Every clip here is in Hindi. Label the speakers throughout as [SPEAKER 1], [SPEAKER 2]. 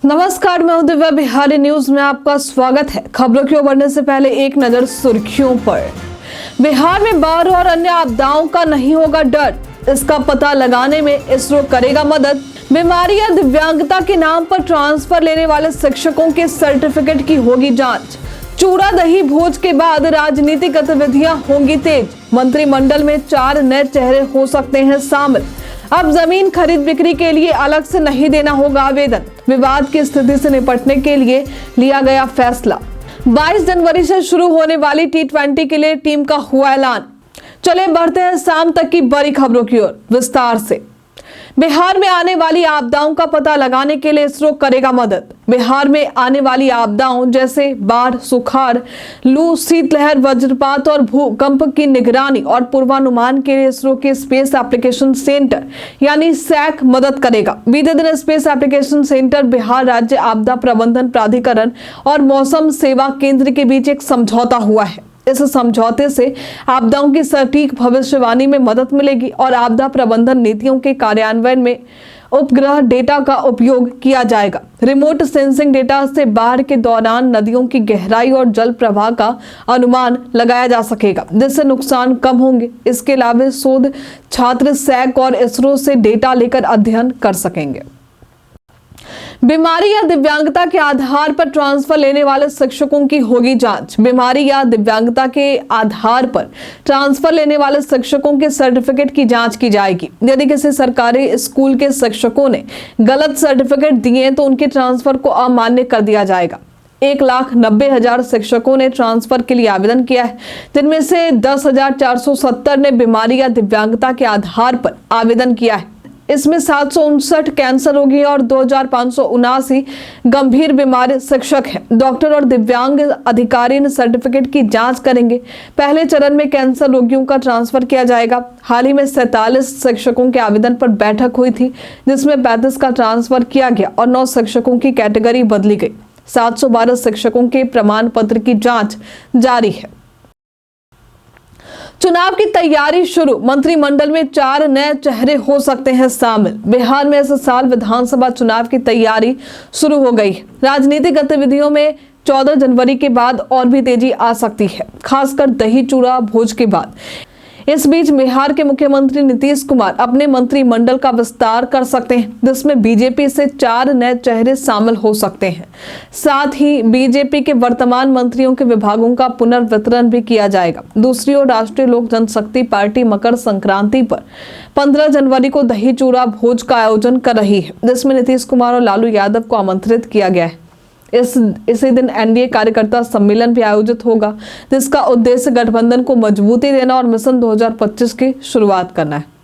[SPEAKER 1] नमस्कार, मैं दिव्या। बिहारी न्यूज में आपका स्वागत है। खबरों की ओर बढ़ने से पहले एक नजर सुर्खियों पर। बिहार में बाढ़ और अन्य आपदाओं का नहीं होगा डर, इसका पता लगाने में इसरो करेगा मदद। बीमारी या दिव्यांगता के नाम पर ट्रांसफर लेने वाले शिक्षकों के सर्टिफिकेट की होगी जांच। चूड़ा दही भोज के बाद राजनीतिक गतिविधियां होंगी तेज। मंत्रिमंडल में 4 नए चेहरे हो सकते हैं शामिल। अब जमीन खरीद बिक्री के लिए अलग से नहीं देना होगा आवेदन। विवाद की स्थिति से निपटने के लिए लिया गया फैसला। 22 जनवरी से शुरू होने वाली T20 के लिए टीम का हुआ ऐलान। चले बढ़ते हैं शाम तक की बड़ी खबरों की ओर विस्तार से। बिहार में आने वाली आपदाओं का पता लगाने के लिए इसरो करेगा मदद। बिहार में आने वाली आपदाओं जैसे बाढ़, सुखाड़, लू, शीतलहर, वज्रपात और भूकंप की निगरानी और पूर्वानुमान के लिए इसरो के स्पेस एप्लीकेशन सेंटर यानी सैक मदद करेगा। बीते दिन स्पेस एप्लीकेशन सेंटर, बिहार राज्य आपदा प्रबंधन प्राधिकरण और मौसम सेवा केंद्र के बीच एक समझौता हुआ है। इस समझौते से आपदाओं की सटीक भविष्यवाणी में मदद मिलेगी और आपदा प्रबंधन नीतियों के कार्यान्वयन में उपग्रह डेटा का उपयोग किया जाएगा। रिमोट सेंसिंग डेटा से बाढ़ के दौरान नदियों की गहराई और जल प्रवाह का अनुमान लगाया जा सकेगा, जिससे नुकसान कम होंगे। इसके अलावा शोध छात्र सैक और इसरो से डेटा लेकर अध्ययन कर सकेंगे। बीमारी या दिव्यांगता के आधार पर ट्रांसफर लेने वाले शिक्षकों की होगी जांच। बीमारी या दिव्यांगता के आधार पर ट्रांसफर लेने वाले शिक्षकों के सर्टिफिकेट की जांच की जाएगी। यदि किसी सरकारी स्कूल के शिक्षकों ने गलत सर्टिफिकेट दिए तो उनके ट्रांसफर को अमान्य कर दिया जाएगा। 1,90,000 शिक्षकों ने ट्रांसफर के लिए आवेदन किया है, जिनमें से 10,470 ने बीमारी या दिव्यांगता के आधार पर आवेदन किया है। इसमें 759 कैंसर रोगी और 2,579 गंभीर बीमार शिक्षक हैं। डॉक्टर और दिव्यांग अधिकारी इन सर्टिफिकेट की जांच करेंगे। पहले चरण में कैंसर रोगियों का ट्रांसफर किया जाएगा। हाल ही में 47 शिक्षकों के आवेदन पर बैठक हुई थी, जिसमें 35 का ट्रांसफर किया गया और 9 शिक्षकों की कैटेगरी बदली गई। 712 शिक्षकों के प्रमाण पत्र की जांच जारी है। चुनाव की तैयारी शुरू। मंत्रिमंडल में 4 नए चेहरे हो सकते हैं शामिल। बिहार में इस साल विधानसभा चुनाव की तैयारी शुरू हो गई। राजनीतिक गतिविधियों में 14 जनवरी के बाद और भी तेजी आ सकती है, खासकर दही चूड़ा भोज के बाद। इस बीच बिहार के मुख्यमंत्री नीतीश कुमार अपने मंत्रिमंडल का विस्तार कर सकते हैं, जिसमें बीजेपी से 4 नए चेहरे शामिल हो सकते हैं। साथ ही बीजेपी के वर्तमान मंत्रियों के विभागों का पुनर्वितरण भी किया जाएगा। दूसरी ओर राष्ट्रीय लोक जनशक्ति पार्टी मकर संक्रांति पर 15 जनवरी को दही चूड़ा भोज का आयोजन कर रही है, जिसमें नीतीश कुमार और लालू यादव को आमंत्रित किया गया है। इसी दिन एनडीए कार्यकर्ता सम्मेलन भी आयोजित होगा, जिसका उद्देश्य गठबंधन को मजबूती देना और मिशन 2025 की शुरुआत करना है।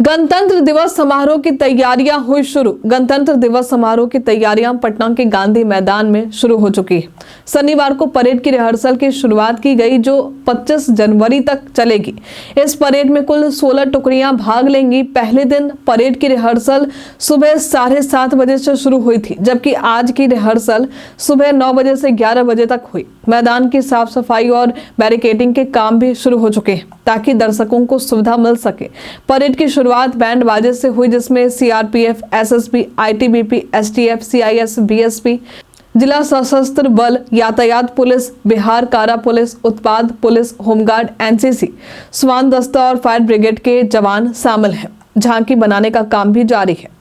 [SPEAKER 1] गणतंत्र दिवस समारोह की तैयारियां हुई शुरू। गणतंत्र दिवस समारोह की तैयारियां पटना के गांधी मैदान में शुरू हो चुकी है। शनिवार को परेड की रिहर्सल की शुरुआत की गई, जो 25 जनवरी तक चलेगी। इस परेड में कुल 16 टुकड़ियां भाग लेंगी। पहले दिन परेड की रिहर्सल सुबह 7:30 बजे से शुरू हुई थी, जबकि आज की रिहर्सल सुबह 9 बजे से 11 बजे तक हुई। मैदान की साफ सफाई और बैरिकेडिंग के काम भी शुरू हो चुके हैं, ताकि दर्शकों को सुविधा मिल सके। परेड की शुरुआत बैंड बाजे से हुई, जिसमें CRPF, SSB, ITBP, STF, CIS, BSP, जिला सशस्त्र बल, यातायात पुलिस, बिहार कारा पुलिस, उत्पाद पुलिस, होमगार्ड, एनसीसी, स्वान दस्ता और फायर ब्रिगेड के जवान शामिल हैं। झांकी बनाने का काम भी जारी है।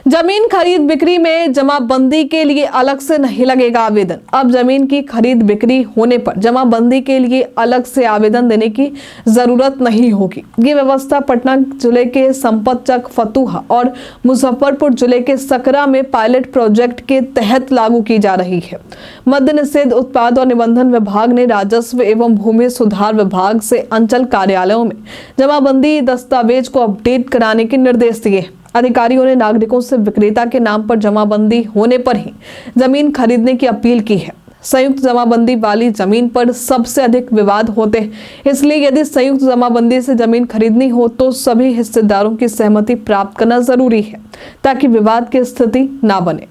[SPEAKER 1] जमीन खरीद बिक्री में जमाबंदी के लिए अलग से नहीं लगेगा आवेदन। अब जमीन की खरीद बिक्री होने पर जमाबंदी के लिए अलग से आवेदन देने की जरूरत नहीं होगी। ये व्यवस्था पटना जिले के संपतचक, फतुहा और मुजफ्फरपुर जिले के सकरा में पायलट प्रोजेक्ट के तहत लागू की जा रही है। मद्य निषेध, उत्पाद और निबंधन विभाग ने राजस्व एवं भूमि सुधार विभाग से अंचल कार्यालयों में जमाबंदी दस्तावेज को अपडेट कराने के निर्देश दिए। अधिकारियों ने नागरिकों से विक्रेता के नाम पर जमाबंदी होने पर ही जमीन खरीदने की अपील की है। संयुक्त जमाबंदी वाली जमीन पर सबसे अधिक विवाद होते हैं, इसलिए यदि संयुक्त जमाबंदी से जमीन खरीदनी हो तो सभी हिस्सेदारों की सहमति प्राप्त करना जरूरी है, ताकि विवाद की स्थिति ना बने।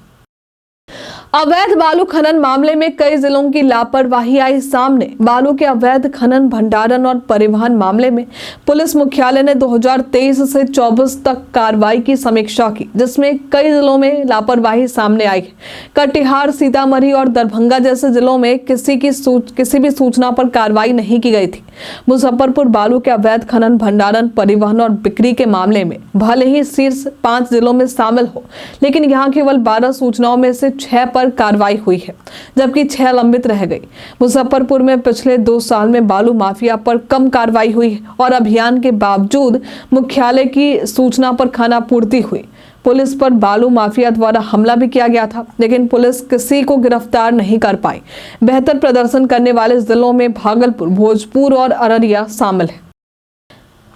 [SPEAKER 1] अवैध बालू खनन मामले में कई जिलों की लापरवाही आई सामने। बालू के अवैध खनन, भंडारण और परिवहन मामले में पुलिस मुख्यालय ने 2023 से 24 तक कार्रवाई की समीक्षा की, जिसमें कई जिलों में लापरवाही सामने आई। कटिहार, सीतामढ़ी और दरभंगा जैसे जिलों में किसी भी सूचना पर कार्रवाई नहीं की गई थी। मुजफ्फरपुर बालू के अवैध खनन, भंडारण, परिवहन और बिक्री के मामले में भले ही शीर्ष 5 जिलों में शामिल हो, लेकिन यहाँ केवल 12 सूचनाओं में से 6 पर कार्रवाई हुई है, जबकि 6 लंबित रह गई। मुजफ्फरपुर में पिछले 2 साल में बालू माफिया पर कम कार्रवाई हुई और अभियान के बावजूद मुख्यालय की सूचना पर खानापूर्ति हुई। पुलिस पर बालू माफिया द्वारा हमला भी किया गया था, लेकिन पुलिस किसी को गिरफ्तार नहीं कर पाई। बेहतर प्रदर्शन करने वाले जिलों में भागलपुर, भोजपुर और अररिया शामिल है।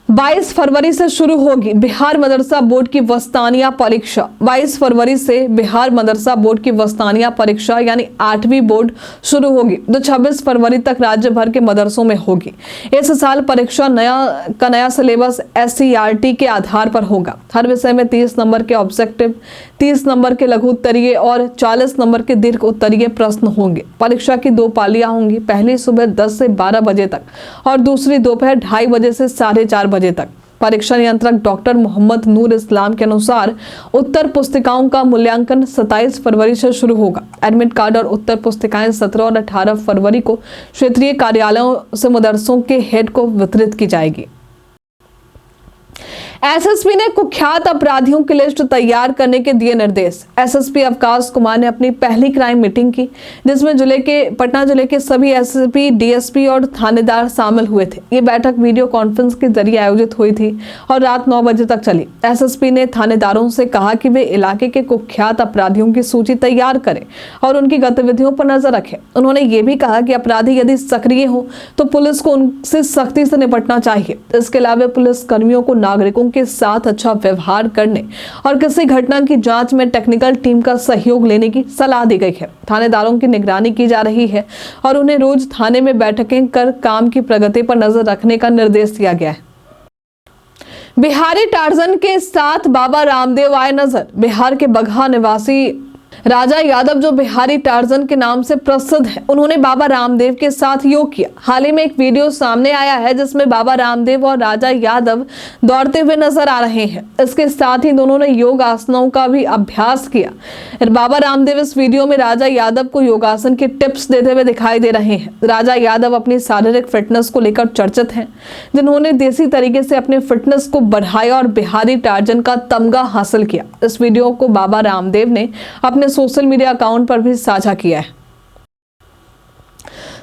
[SPEAKER 1] 22 फरवरी से शुरू होगी बिहार मदरसा बोर्ड की वस्तानिया परीक्षा। 22 फरवरी से बिहार मदरसा बोर्ड की वस्तानिया परीक्षा यानी 8वीं बोर्ड शुरू होगी, जो 26 फरवरी तक राज्य भर के मदरसों में होगी। इस साल परीक्षा नया सिलेबस SCERT के आधार पर होगा। हर विषय में 30 नंबर के ऑब्जेक्टिव, 30 नंबर के लघु उत्तरीय और 40 नंबर के दीर्घ उत्तरीय प्रश्न होंगे। परीक्षा की 2 पालियां होंगी, पहली सुबह 10 से 12 बजे तक और दूसरी दोपहर 2:30 बजे से 4:30 बजे तक। परीक्षा नियंत्रक डॉक्टर मोहम्मद नूर इस्लाम के अनुसार उत्तर पुस्तिकाओं का मूल्यांकन 27 फरवरी से शुरू होगा। एडमिट कार्ड और उत्तर पुस्तिकाएं 17 और 18 फरवरी को क्षेत्रीय कार्यालयों से मदरसों के हेड को वितरित की जाएगी। एसएसपी ने कुख्यात अपराधियों की लिस्ट तैयार करने के दिए निर्देश। एसएसपी अवकाश कुमार ने अपनी पहली क्राइम मीटिंग की, जिसमें पटना जिले के सभी एसएसपी, डीएसपी और थानेदार शामिल हुए थे। ये बैठक वीडियो कॉन्फ्रेंस के जरिए आयोजित हुई थी और रात 9 बजे तक चली। एसएसपी ने थानेदारों से कहा कि वे इलाके के कुख्यात अपराधियों की सूची तैयार करें और उनकी गतिविधियों पर नजर रखें। उन्होंने ये भी कहा कि अपराधी यदि सक्रिय हो तो पुलिस को उनसे सख्ती से निपटना चाहिए। इसके अलावा पुलिस कर्मियों को नागरिकों के साथ अच्छा व्यवहार करने और किसी घटना की जांच में टेक्निकल टीम का सहयोग लेने की सलाह दी गई है। थानेदारों की निगरानी की जा रही है और उन्हें रोज थाने में बैठकें कर काम की प्रगति पर नजर रखने का निर्देश दिया गया है। बिहारी टार्जन के साथ बाबा रामदेव आए नजर। बिहार के बगहा निवासी राजा यादव, जो बिहारी टार्जन के नाम से प्रसिद्ध है, उन्होंने बाबा रामदेव के साथ योग किया। हाल ही में एक वीडियो सामने आया है जिसमें बाबा रामदेव और राजा यादव दौड़ते हुए नजर आ रहे हैं। इसके साथ ही दोनों ने योग आसनों का भी अभ्यास किया। बाबा रामदेव इस वीडियो में राजा यादव को योगासन के टिप्स देते हुए दिखाई दे रहे हैं। राजा यादव अपनी शारीरिक फिटनेस को लेकर चर्चित हैं, जिन्होंने देसी तरीके से अपने फिटनेस को बढ़ाया और बिहारी टार्जन का तमगा हासिल किया। इस वीडियो को बाबा रामदेव ने अपने सोशल मीडिया अकाउंट पर भी साझा किया है।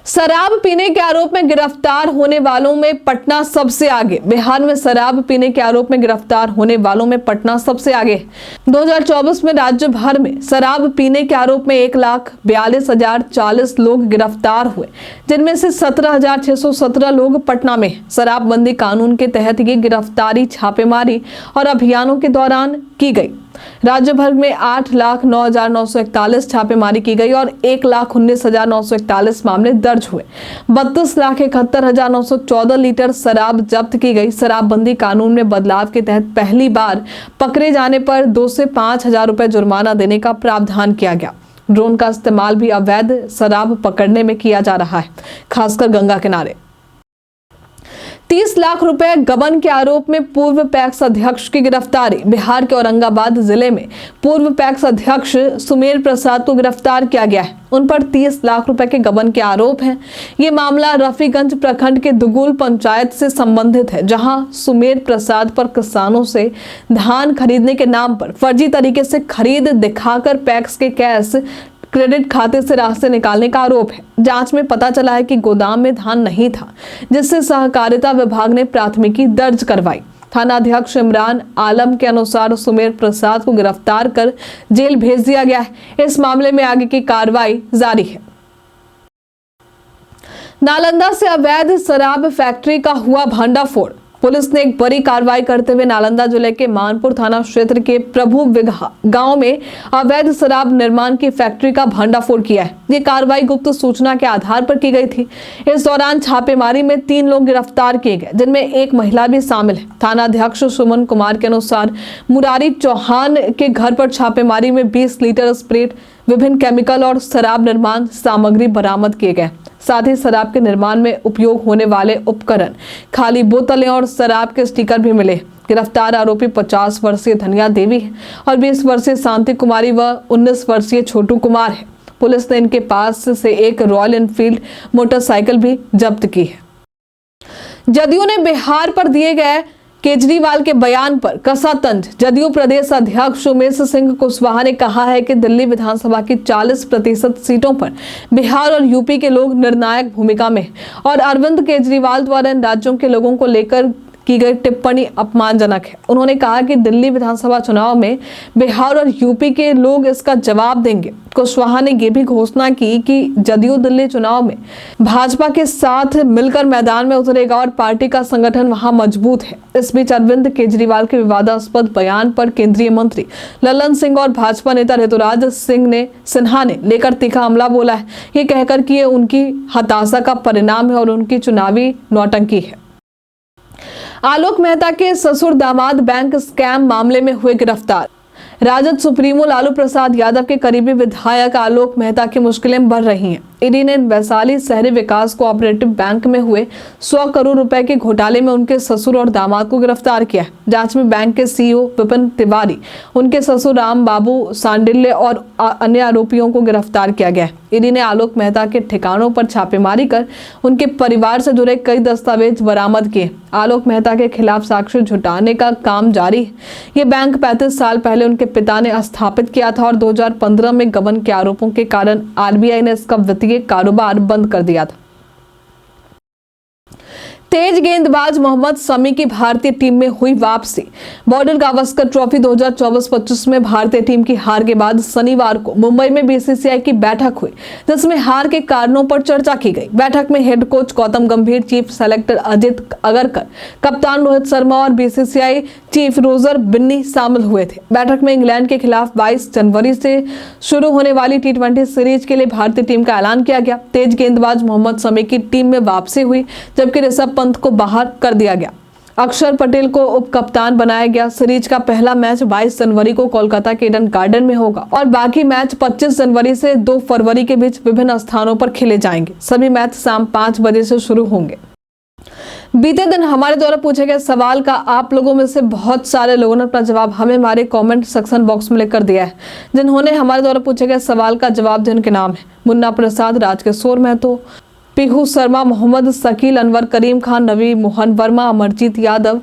[SPEAKER 1] शराब पीने के आरोप में गिरफ्तार होने वालों में पटना सबसे आगे। बिहार में शराब पीने के आरोप में गिरफ्तार होने वालों में पटना सबसे आगे। 2024 में राज्य भर में शराब पीने के आरोप में 1,42,040 लोग गिरफ्तार हुए, जिनमें से 17,617 लोग पटना में। शराबबंदी कानून के तहत ये गिरफ्तारी छापेमारी और अभियानों के दौरान की गई। राज्य भर में 8,09,941 छापेमारी की गई और 1,19,941 मामले दर्ज हुए। 32,71,914 लीटर शराब जब्त की गई। शराबबंदी कानून में बदलाव के तहत पहली बार पकड़े जाने पर 2 से 5,000 रुपए जुर्माना देने का प्रावधान किया गया। ड्रोन का इस्तेमाल भी अवैध शराब पकड़ने में किया जा रहा है, खासकर गंगा किनारे। 30 लाख रुपए गबन के आरोप में पूर्व पैक्स अध्यक्ष की गिरफ्तारी। बिहार के औरंगाबाद जिले में पूर्व पैक्स अध्यक्ष सुमेर प्रसाद को गिरफ्तार किया गया है। उन पर 30 लाख रुपए के गबन के आरोप हैं। ये मामला रफीगंज प्रखंड के दुगुल पंचायत से संबंधित है, जहां सुमेर प्रसाद पर किसानों से धान खरीदने के नाम पर फर्जी तरीके से खरीद दिखाकर पैक्स के कैश क्रेडिट खाते से राशि निकालने का आरोप है। जांच में पता चला है कि गोदाम में धान नहीं था, जिससे सहकारिता विभाग ने प्राथमिकी दर्ज करवाई। थानाध्यक्ष इमरान आलम के अनुसार सुमेर प्रसाद को गिरफ्तार कर जेल भेज दिया गया है। इस मामले में आगे की कार्रवाई जारी है। नालंदा से अवैध शराब फैक्ट्री का हुआ भंडाफोड़। पुलिस ने एक बड़ी कार्रवाई करते हुए नालंदा जिले के मानपुर थाना क्षेत्र के प्रभु विघा गांव में अवैध शराब निर्माण की फैक्ट्री का भंडाफोड़ किया है। ये कार्रवाई गुप्त सूचना के आधार पर की गई थी। इस दौरान छापेमारी में 3 लोग गिरफ्तार किए गए, जिनमें एक महिला भी शामिल है। थाना अध्यक्ष सुमन कुमार के अनुसार मुरारी चौहान के घर पर छापेमारी में 20 लीटर स्प्रिट, विभिन्न केमिकल और शराब निर्माण सामग्री बरामद किए गए। साथ ही शराब के निर्माण में उपयोग होने वाले उपकरण, खाली बोतलें और शराब के स्टिकर भी मिले। गिरफ्तार आरोपी 50 वर्षीय धनिया देवी है और 20 वर्षीय शांति कुमारी व 19 वर्षीय छोटू कुमार है। पुलिस ने इनके पास से एक रॉयल एनफील्ड मोटरसाइकिल भी जब्त की है। जदयू ने बिहार पर दिए गए केजरीवाल के बयान पर कसा तंज। जदयू प्रदेश अध्यक्ष उमेश सिंह कुशवाहा ने कहा है कि दिल्ली विधानसभा की 40% सीटों पर बिहार और यूपी के लोग निर्णायक भूमिका में और अरविंद केजरीवाल द्वारा इन राज्यों के लोगों को लेकर की गई टिप्पणी अपमानजनक है। उन्होंने कहा कि दिल्ली विधानसभा चुनाव में बिहार और यूपी के लोग इसका जवाब देंगे। कुशवाहा ने यह भी घोषणा की कि जदयू दिल्ली चुनाव में भाजपा के साथ मिलकर मैदान में उतरेगा और पार्टी का संगठन वहां मजबूत है। इस बीच अरविंद केजरीवाल के विवादास्पद बयान पर केंद्रीय मंत्री ललन सिंह और भाजपा नेता ऋतुराज सिन्हा ने लेकर तीखा हमला बोला है। ये कहकर कि ये उनकी हताशा का परिणाम है और उनकी चुनावी नौटंकी है। आलोक मेहता के ससुर दामाद बैंक स्कैम मामले में हुए गिरफ्तार। राजद सुप्रीमो लालू प्रसाद यादव के करीबी विधायक आलोक मेहता की मुश्किलें बढ़ रही हैं। ईडी ने वैशाली शहरी विकास कोऑपरेटिव बैंक में हुए 100 करोड़ रुपए के घोटाले में उनके ससुर और दामाद को गिरफ्तार किया। जांच में बैंक के सीईओ विपिन तिवारी, उनके ससुर राम बाबू सांडिल्य और अन्य आरोपियों को गिरफ्तार किया गया। ईडी ने आलोक मेहता के ठिकानों पर छापेमारी कर उनके परिवार से जुड़े कई दस्तावेज बरामद किए। आलोक मेहता के खिलाफ साक्ष्य जुटाने का काम जारी है। ये बैंक 35 साल पहले उनके पिता ने स्थापित किया था और 2015 में गबन के आरोपों के कारण आरबीआई ने इसका वित्तीय कारोबार बंद कर दिया था। तेज गेंदबाज मोहम्मद शमी की भारतीय टीम में हुई वापसी। बॉर्डर गावस्कर ट्रॉफी 2024-25 में भारतीय टीम की हार के बाद शनिवार को मुंबई में बीसीसीआई की बैठक हुई, जिसमें हार के कारणों पर चर्चा की गई। बैठक में हेड कोच गौतम गंभीर, चीफ सेलेक्टर अजित अगरकर, कप्तान रोहित शर्मा और बीसीसीआई चीफ रोजर बिन्नी शामिल हुए थे। बैठक में इंग्लैंड के खिलाफ 22 जनवरी से शुरू होने वाली T20 सीरीज के लिए भारतीय टीम का ऐलान किया गया। तेज गेंदबाज मोहम्मद शमी की टीम में वापसी हुई, जबकि ऋषभ पंत को बाहर कर दिया गया। अक्षर पटेल को उप कप्तान बनाया गया। सीरीज का पहला मैच 22 जनवरी को कोलकाता के ईडन गार्डन में होगा और बाकी मैच 25 जनवरी से 2 फरवरी के बीच विभिन्न स्थानों पर खेले जाएंगे। सभी मैच शाम 5 बजे से शुरू होंगे। बीते दिन हमारे द्वारा पूछे गए सवाल का आप लोगों में से बहुत सारे लोगों ने अपना जवाब हमें हमारे कमेंट सेक्शन बॉक्स में लिखकर दिया है। जिन्होंने हमारे द्वारा पूछे गए सवाल का जवाब दिया, उनके नाम है मुन्ना प्रसाद, राजकिशोर महतो, पीहू शर्मा, मोहम्मद शकील, अनवर करीम खान, नवी मोहन वर्मा, अमरजीत यादव,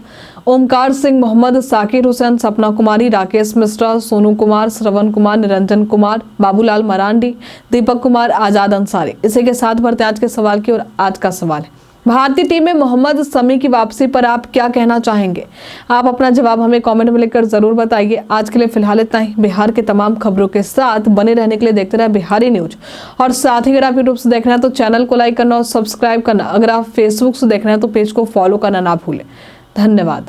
[SPEAKER 1] ओमकार सिंह, मोहम्मद साकिर हुसैन, सपना कुमारी, राकेश मिश्रा, सोनू कुमार, श्रवण कुमार, निरंजन कुमार, बाबूलाल मरांडी, दीपक कुमार, आजाद अंसारी। इसी के साथ बढ़ते आज के सवाल की और आज का सवाल है, भारतीय टीम में मोहम्मद शमी की वापसी पर आप क्या कहना चाहेंगे? आप अपना जवाब हमें कमेंट में लिखकर जरूर बताइए। आज के लिए फिलहाल इतना ही। बिहार के तमाम खबरों के साथ बने रहने के लिए देखते रहे बिहारी न्यूज और साथ ही अगर आप यूट्यूब से देख रहे हैं तो चैनल को लाइक करना और सब्सक्राइब करना। अगर आप फेसबुक से देख रहे हैं तो पेज को फॉलो करना ना भूलें। धन्यवाद।